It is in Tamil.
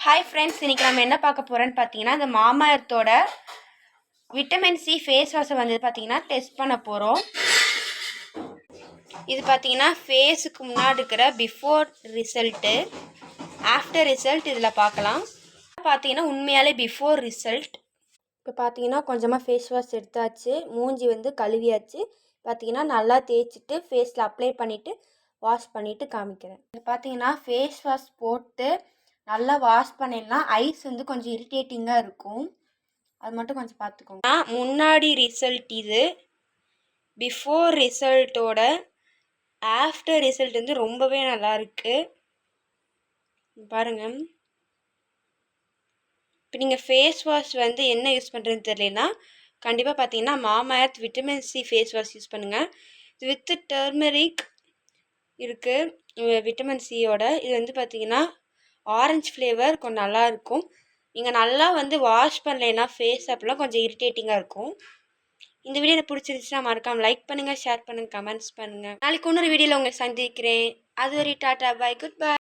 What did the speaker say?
ஹாய் ஃப்ரெண்ட்ஸ், இன்றைக்கி நம்ம என்ன பார்க்க போகிறோன்னு பார்த்தீங்கன்னா, இந்த மாமாஎர்த்தோட விட்டமின் சி ஃபேஸ் வாஷை வந்து பார்த்தீங்கன்னா டெஸ்ட் பண்ண போகிறோம். இது பார்த்தீங்கன்னா ஃபேஸுக்கு முன்னாடி இருக்கிற பிஃபோர் ரிசல்ட்டு, ஆஃப்டர் ரிசல்ட் இதில் பார்க்கலாம். பார்த்தீங்கன்னா உண்மையாலே பிஃபோர் ரிசல்ட். இப்போ பார்த்தீங்கன்னா கொஞ்சமாக ஃபேஸ் வாஷ் எடுத்தாச்சு, மூஞ்சி வந்து கழுவியாச்சு. பார்த்தீங்கன்னா நல்லா தேய்ச்சிட்டு ஃபேஸில் அப்ளை பண்ணிவிட்டு வாஷ் பண்ணிவிட்டு காமிக்கிறேன். இது பார்த்தீங்கன்னா ஃபேஸ் வாஷ் போட்டு நல்லா வாஷ் பண்ணிடலாம். ஐஸ் வந்து கொஞ்சம் இரிட்டேட்டிங்காக இருக்கும், அது மட்டும் கொஞ்சம் பார்த்துக்கோங்க. முன்னாடி ரிசல்ட் இது, பிஃபோர் ரிசல்ட்டோட ஆஃப்டர் ரிசல்ட் வந்து ரொம்பவே நல்லாயிருக்கு பாருங்கள். இப்போ நீங்கள் ஃபேஸ் வாஷ் வந்து என்ன யூஸ் பண்ணுறதுன்னு தெரியலனா கண்டிப்பாக பார்த்தீங்கன்னா Mamaearth vitamin C face wash use பண்ணுங்கள். இது வித்து டர்மெரிக் இருக்குது விட்டமின் சியோட. இது வந்து பார்த்தீங்கன்னா ஆரஞ்சு ஃப்ளேவர் கொஞ்சம் நல்லாயிருக்கும். நீங்கள் நல்லா வந்து வாஷ் பண்ணலைன்னா ஃபேஸ் அப்பெல்லாம் கொஞ்சம் இரிட்டேட்டிங்காக இருக்கும். இந்த வீடியோ எனக்கு பிடிச்சிருந்துச்சுன்னா மறக்காமல் லைக் பண்ணுங்கள், ஷேர் பண்ணுங்கள், கமெண்ட்ஸ் பண்ணுங்கள். நாளைக்கு இன்னொரு வீடியோவில் உங்களை சந்திக்கிறேன். அது வரை டாட்டா, பாய், குட் பை.